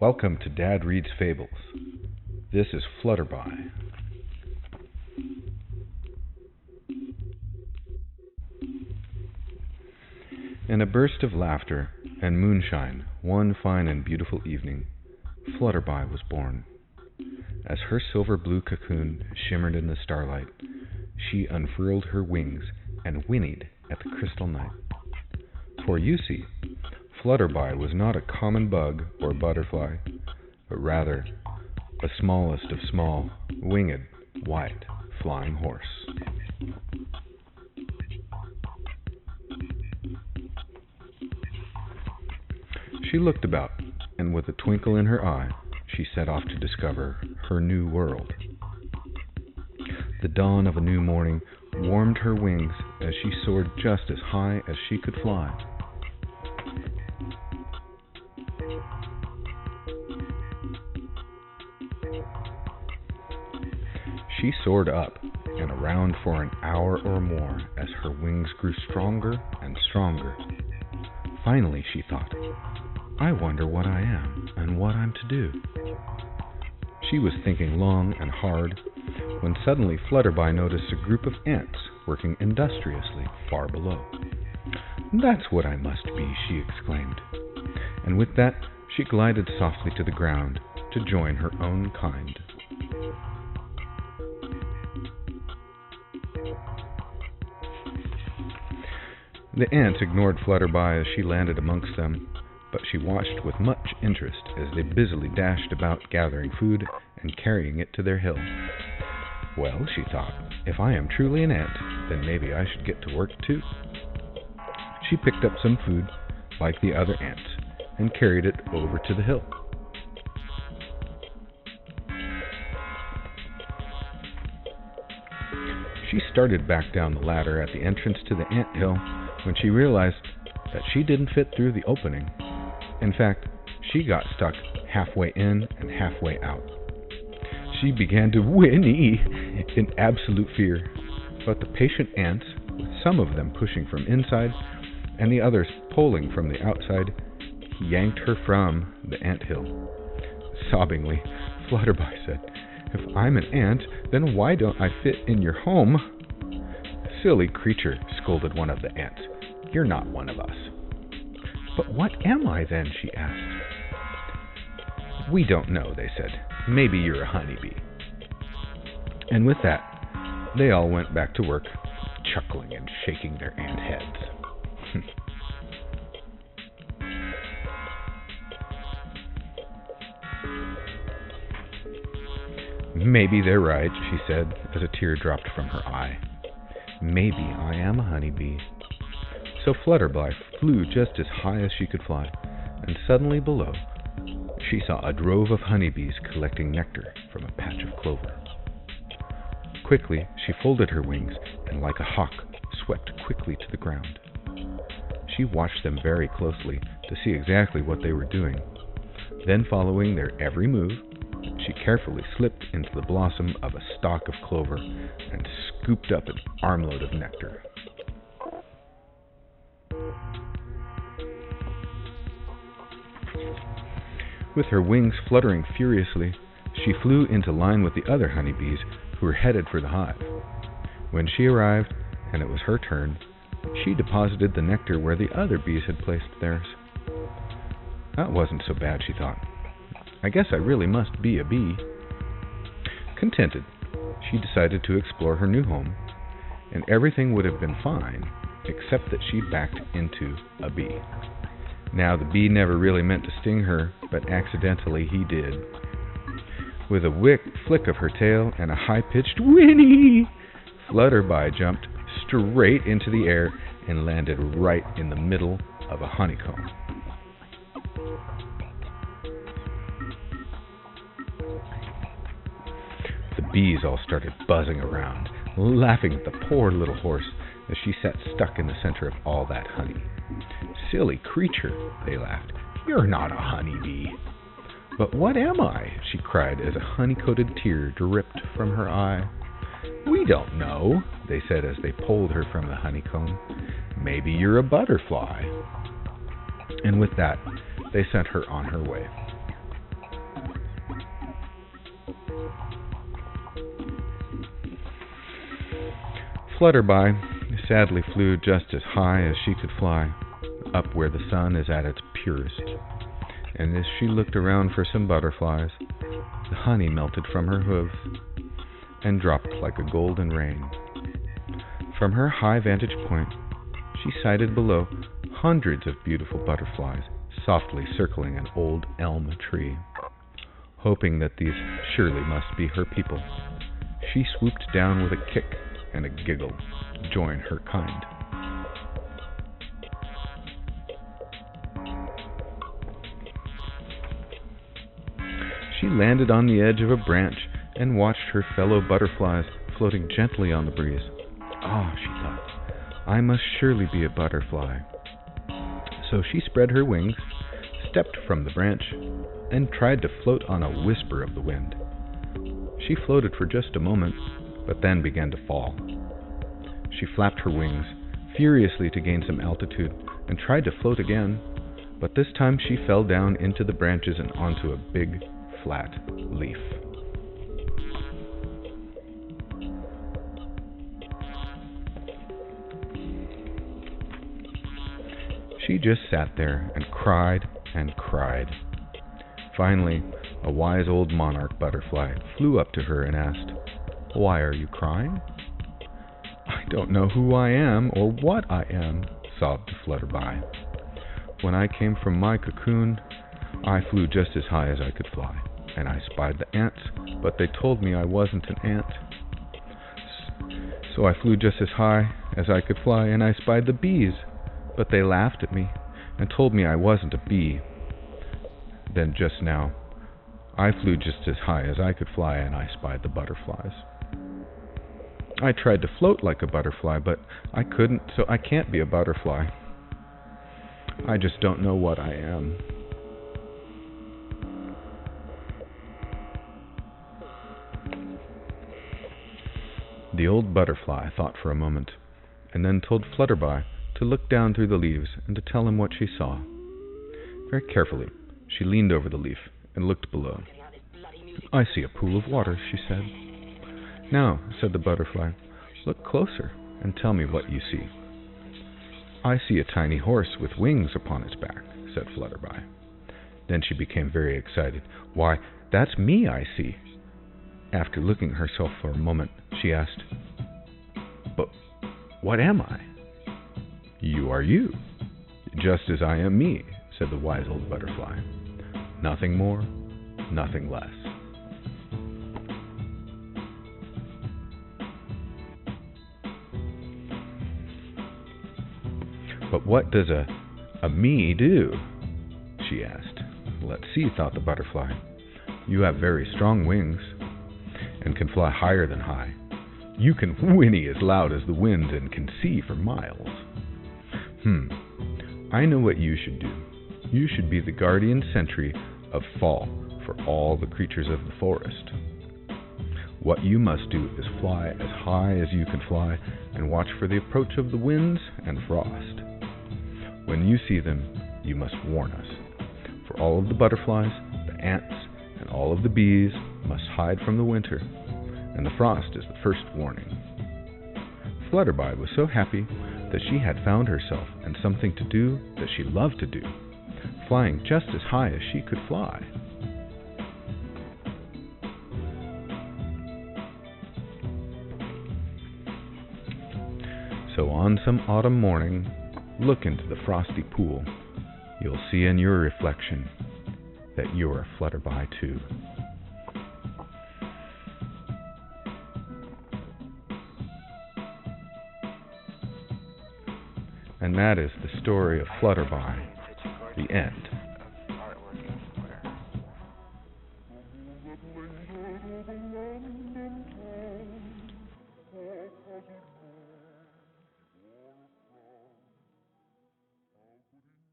Welcome to Dad Reads Fables. This is Flutterby. In a burst of laughter and moonshine, one fine and beautiful evening, Flutterby was born. As her silver blue cocoon shimmered in the starlight, she unfurled her wings and whinnied at the crystal night. For you see, Flutterby was not a common bug or butterfly, but rather the smallest of small, winged, white, flying horse. She looked about, and with a twinkle in her eye, she set off to discover her new world. The dawn of a new morning warmed her wings as she soared just as high as she could fly. She soared up and around for an hour or more as her wings grew stronger and stronger. Finally, she thought, I wonder what I am and what I'm to do. She was thinking long and hard when suddenly Flutterby noticed a group of ants working industriously far below. That's what I must be, she exclaimed. And with that, she glided softly to the ground to join her own kind. The ants ignored Flutterby as she landed amongst them, but she watched with much interest as they busily dashed about gathering food and carrying it to their hill. Well, she thought, if I am truly an ant, then maybe I should get to work too. She picked up some food, like the other ants, and carried it over to the hill. She started back down the ladder at the entrance to the ant hill when she realized that she didn't fit through the opening. In fact, she got stuck halfway in and halfway out. She began to whinny in absolute fear, but the patient ants, with some of them pushing from inside and the others pulling from the outside, yanked her from the anthill. Sobbingly, Flutterby said, If I'm an ant, then why don't I fit in your home? Silly creature, scolded one of the ants. You're not one of us. But what am I then? She asked. We don't know, they said. Maybe you're a honeybee. And with that, they all went back to work, chuckling and shaking their ant heads. Maybe they're right, she said, as a tear dropped from her eye. Maybe I am a honeybee. So Flutterby flew just as high as she could fly, and suddenly below, she saw a drove of honeybees collecting nectar from a patch of clover. Quickly, she folded her wings, and like a hawk, swept quickly to the ground. She watched them very closely to see exactly what they were doing. Then, following their every move, she carefully slipped into the blossom of a stalk of clover and scooped up an armload of nectar. With her wings fluttering furiously, she flew into line with the other honeybees who were headed for the hive. When she arrived, and it was her turn, she deposited the nectar where the other bees had placed theirs. That wasn't so bad, she thought. I guess I really must be a bee. Contented, she decided to explore her new home, and everything would have been fine, except that she backed into a bee. Now, the bee never really meant to sting her, but accidentally he did. With a flick of her tail and a high-pitched whinny, Flutterby jumped straight into the air and landed right in the middle of a honeycomb. The bees all started buzzing around, laughing at the poor little horse as she sat stuck in the center of all that honey. Silly creature, they laughed. You're not a honeybee. But what am I? She cried as a honey-coated tear dripped from her eye. We don't know, they said as they pulled her from the honeycomb. Maybe you're a butterfly. And with that, they sent her on her way. Flutterby sadly flew just as high as she could fly, up where the sun is at its purest. And as she looked around for some butterflies, the honey melted from her hooves and dropped like a golden rain. From her high vantage point, she sighted below hundreds of beautiful butterflies softly circling an old elm tree. Hoping that these surely must be her people, she swooped down with a kick and a giggle to join her kind. She landed on the edge of a branch and watched her fellow butterflies floating gently on the breeze. Ah, she thought, I must surely be a butterfly. So she spread her wings, stepped from the branch, and tried to float on a whisper of the wind. She floated for just a moment, but then began to fall. She flapped her wings furiously to gain some altitude and tried to float again, but this time she fell down into the branches and onto a big, flat leaf. She just sat there and cried and cried. Finally, a wise old monarch butterfly flew up to her and asked, "Why are you crying?" "I don't know who I am or what I am," sobbed Flutterby. "When I came from my cocoon, I flew just as high as I could fly, and I spied the ants, but they told me I wasn't an ant. So I flew just as high as I could fly, and I spied the bees, but they laughed at me and told me I wasn't a bee. Then just now, I flew just as high as I could fly, and I spied the butterflies. I tried to float like a butterfly, but I couldn't, so I can't be a butterfly. I just don't know what I am." The old butterfly thought for a moment, and then told Flutterby to look down through the leaves and to tell him what she saw. Very carefully, she leaned over the leaf and looked below. "I see a pool of water," she said. "Now," said the butterfly, "look closer and tell me what you see." "I see a tiny horse with wings upon its back," said Flutterby. Then she became very excited. "Why, that's me I see." After looking at herself for a moment, she asked, "But what am I?" "You are you, just as I am me," said the wise old butterfly. "Nothing more, nothing less." "But what does a me do?" she asked. "Let's see," thought the butterfly. "You have very strong wings and can fly higher than high. You can whinny as loud as the wind and can see for miles. I know what you should do. You should be the guardian sentry of fall for all the creatures of the forest. What you must do is fly as high as you can fly and watch for the approach of the winds and frost. When you see them, you must warn us, for all of the butterflies, the ants, and all of the bees must hide from the winter, and the frost is the first warning." Flutterby was so happy that she had found herself and something to do that she loved to do, flying just as high as she could fly. So on some autumn morning, look into the frosty pool. You'll see in your reflection that you're a Flutterby too. And that is the story of Flutterby, the end.